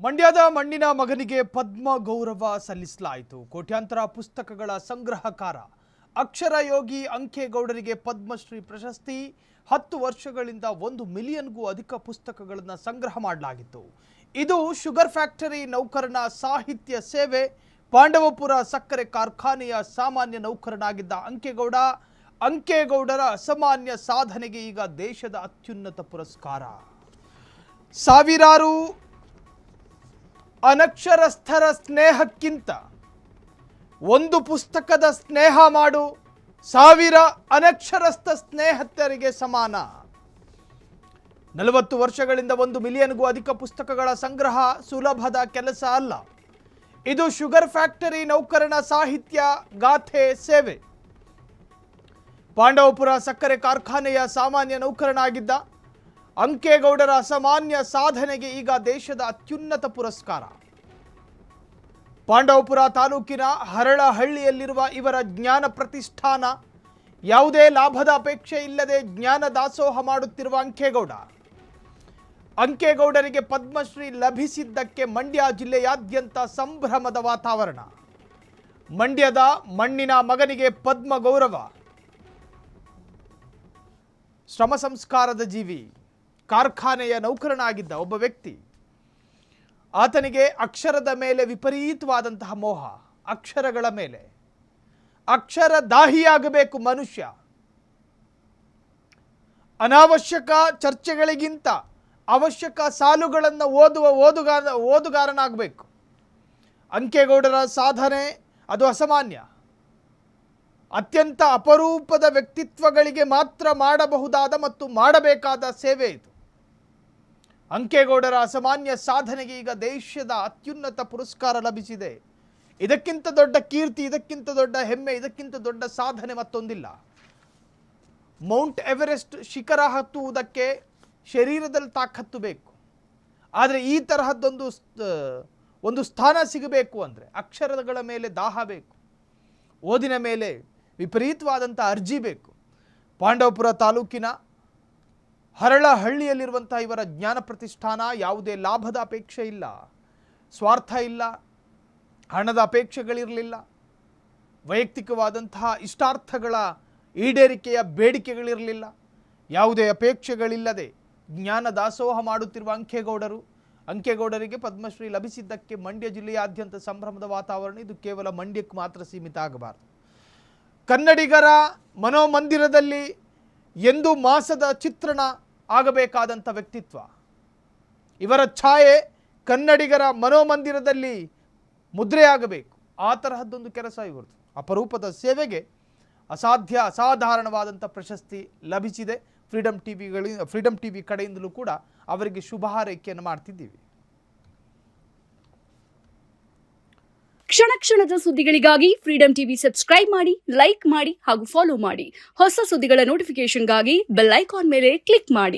ಮಂಡ್ಯದ ಮಣ್ಣಿನ ಮಗನಿಗೆ ಪದ್ಮ ಗೌರವ ಸಲ್ಲಿಸಲಾಯಿತು. ಕೋಟ್ಯಾಂತರ ಪುಸ್ತಕಗಳ ಸಂಗ್ರಹಕಾರ ಅಕ್ಷರ ಯೋಗಿ ಅಂಕೇಗೌಡರಿಗೆ ಪದ್ಮಶ್ರೀ ಪ್ರಶಸ್ತಿ. 10 ವರ್ಷಗಳಿಂದ 1 ಮಿಲಿಯನ್ಗೂ ಅಧಿಕ ಪುಸ್ತಕಗಳನ್ನು ಸಂಗ್ರಹ ಮಾಡಲಾಗಿತ್ತು. ಇದು ಶುಗರ್ ಫ್ಯಾಕ್ಟರಿ ನೌಕರನ ಸಾಹಿತ್ಯ ಸೇವೆ. ಪಾಂಡವಪುರ ಸಕ್ಕರೆ ಕಾರ್ಖಾನೆಯ ಸಾಮಾನ್ಯ ನೌಕರನಾಗಿದ್ದ ಅಂಕೇಗೌಡರ ಅಸಾಮಾನ್ಯ ಸಾಧನೆಗೆ ಈಗ ದೇಶದ ಅತ್ಯುನ್ನತ ಪುರಸ್ಕಾರ. ಸಾವಿರಾರು ಅನಕ್ಷರಸ್ಥರ ಸ್ನೇಹಕ್ಕಿಂತ ಒಂದು ಪುಸ್ತಕದ ಸ್ನೇಹ ಮಾಡು 1000 ಅನಕ್ಷರಸ್ಥ ಸ್ನೇಹಿತರಿಗೆ ಸಮಾನ. 40 ವರ್ಷಗಳಿಂದ 1 ಮಿಲಿಯನ್ಗೂ ಅಧಿಕ ಪುಸ್ತಕಗಳ ಸಂಗ್ರಹ ಸುಲಭದ ಕೆಲಸ ಅಲ್ಲ. ಇದು ಶುಗರ್ ಫ್ಯಾಕ್ಟರಿ ನೌಕರನ ಸಾಹಿತ್ಯ ಗಾಥೆ ಸೇವೆ. ಪಾಂಡವಪುರ ಸಕ್ಕರೆ ಕಾರ್ಖಾನೆಯ ಸಾಮಾನ್ಯ ನೌಕರನಾಗಿದ್ದ ಅಂಕೇಗೌಡರ ಅಸಾಮಾನ್ಯ ಸಾಧನೆಗೆ ಈಗ ದೇಶದ ಅತ್ಯುನ್ನತ ಪುರಸ್ಕಾರ. ಪಾಂಡವಪುರ ತಾಲೂಕಿನ ಹರಳಹಳ್ಳಿಯಲ್ಲಿರುವ ಇವರ ಜ್ಞಾನ ಪ್ರತಿಷ್ಠಾನ ಯಾವುದೇ ಲಾಭದ ಅಪೇಕ್ಷೆ ಇಲ್ಲದೆ ಜ್ಞಾನ ದಾಸೋಹ ಮಾಡುತ್ತಿರುವ ಅಂಕೇಗೌಡರಿಗೆ ಪದ್ಮಶ್ರೀ ಲಭಿಸಿದ್ದಕ್ಕೆ ಮಂಡ್ಯ ಜಿಲ್ಲೆಯಾದ್ಯಂತ ಸಂಭ್ರಮದ ವಾತಾವರಣ. ಮಂಡ್ಯದ ಮಣ್ಣಿನ ಮಗನಿಗೆ ಪದ್ಮ ಗೌರವ. ಶ್ರಮ ಸಂಸ್ಕಾರದ ಜೀವಿ, ಕಾರ್ಖಾನೆಯ ನೌಕರನಾಗಿದ್ದ ಒಬ್ಬ ವ್ಯಕ್ತಿ. ಆತನಿಗೆ ಅಕ್ಷರದ ಮೇಲೆ ವಿಪರೀತವಾದಂತಹ ಮೋಹ. ಅಕ್ಷರಗಳ ಮೇಲೆ ಅಕ್ಷರದಾಹಿಯಾಗಬೇಕು ಮನುಷ್ಯ. ಅನಾವಶ್ಯಕ ಚರ್ಚೆಗಳಿಗಿಂತ ಅವಶ್ಯಕ ಸಾಲುಗಳನ್ನು ಓದುವ ಓದುಗಾರನಾಗಬೇಕು. ಅಂಕೇಗೌಡರ ಸಾಧನೆ ಅದು ಅಸಾಮಾನ್ಯ. ಅತ್ಯಂತ ಅಪರೂಪದ ವ್ಯಕ್ತಿತ್ವಗಳಿಗೆ ಮಾತ್ರ ಮಾಡಬಹುದಾದ ಮತ್ತು ಮಾಡಬೇಕಾದ ಸೇವೆ ಇದು. ಅಂಕೇಗೌಡರ ಅಸಾಮಾನ್ಯ ಸಾಧನೆಗೆ ಈಗ ದೇಶದ ಅತ್ಯುನ್ನತ ಪುರಸ್ಕಾರ ಲಭಿಸಿದೆ. ಇದಕ್ಕಿಂತ ದೊಡ್ಡ ಕೀರ್ತಿ, ಇದಕ್ಕಿಂತ ದೊಡ್ಡ ಹೆಮ್ಮೆ, ಇದಕ್ಕಿಂತ ದೊಡ್ಡ ಸಾಧನೆ ಮತ್ತೊಂದಿಲ್ಲ. ಮೌಂಟ್ ಎವರೆಸ್ಟ್ ಶಿಖರ ಹತ್ತುವುದಕ್ಕೆ ಶರೀರದಲ್ಲಿ ತಾಕತ್ತು ಬೇಕು. ಆದರೆ ಈ ತರಹದ್ದೊಂದು ಸ್ಥಾನ ಸಿಗಬೇಕು ಅಂದರೆ ಅಕ್ಷರಗಳ ಮೇಲೆ ದಾಹ ಬೇಕು, ಓದಿನ ಮೇಲೆ ವಿಪರೀತವಾದಂಥ ಅರ್ಜಿ ಬೇಕು. ಪಾಂಡವಪುರ ತಾಲೂಕಿನ ಹರಳಹಳ್ಳಿಯಲ್ಲಿರುವಂಥ ಇವರ ಜ್ಞಾನ ಪ್ರತಿಷ್ಠಾನ ಯಾವುದೇ ಲಾಭದ ಅಪೇಕ್ಷೆ ಇಲ್ಲ, ಸ್ವಾರ್ಥ ಇಲ್ಲ, ಹಣದ ಅಪೇಕ್ಷೆಗಳಿರಲಿಲ್ಲ, ವೈಯಕ್ತಿಕವಾದಂತಹ ಇಷ್ಟಾರ್ಥಗಳ ಈಡೇರಿಕೆಯ ಬೇಡಿಕೆಗಳಿರಲಿಲ್ಲ. ಯಾವುದೇ ಅಪೇಕ್ಷೆಗಳಿಲ್ಲದೆ ಜ್ಞಾನ ದಾಸೋಹ ಮಾಡುತ್ತಿರುವ ಅಂಕೇಗೌಡರಿಗೆ ಪದ್ಮಶ್ರೀ ಲಭಿಸಿದ್ದಕ್ಕೆ ಮಂಡ್ಯ ಜಿಲ್ಲೆಯಾದ್ಯಂತ ಸಂಭ್ರಮದ ವಾತಾವರಣ. ಇದು ಕೇವಲ ಮಂಡ್ಯಕ್ಕೆ ಮಾತ್ರ ಸೀಮಿತ ಆಗಬಾರದು. ಕನ್ನಡಿಗರ ಮನೋಮಂದಿರದಲ್ಲಿ ಎಂದು ಮಾಸದ ಚಿತ್ರಣ ಆಗಬೇಕಾದಂಥ ವ್ಯಕ್ತಿತ್ವ. ಇವರ ಛಾಯೆ ಕನ್ನಡಿಗರ ಮನೋಮಂದಿರದಲ್ಲಿ ಮುದ್ರೆಯಾಗಬೇಕು. ಆ ತರಹದ್ದೊಂದು ಕೆಲಸ ಇವ್ರದ್ದು. ಅಪರೂಪದ ಸೇವೆಗೆ ಅಸಾಧಾರಣವಾದಂಥ ಪ್ರಶಸ್ತಿ ಲಭಿಸಿದೆ. ಫ್ರೀಡಮ್ ಟಿವಿ ಕಡೆಯಿಂದಲೂ ಕೂಡ ಅವರಿಗೆ ಶುಭ ಹಾರೈಕೆಯನ್ನು ಮಾಡ್ತಿದ್ದೀವಿ. ಕ್ಷಣ ಕ್ಷಣದ ಸುದ್ದಿಗಳಿಗಾಗಿ ಫ್ರೀಡಮ್ ಟಿವಿ ಸಬ್ಸ್ಕ್ರೈಬ್ ಮಾಡಿ, ಲೈಕ್ ಮಾಡಿ ಹಾಗೂ ಫಾಲೋ ಮಾಡಿ. ಹೊಸ ಸುದ್ದಿಗಳ ನೋಟಿಫಿಕೇಶನ್ಗಾಗಿ ಬೆಲ್ ಐಕಾನ್ ಮೇಲೆ ಕ್ಲಿಕ್ ಮಾಡಿ.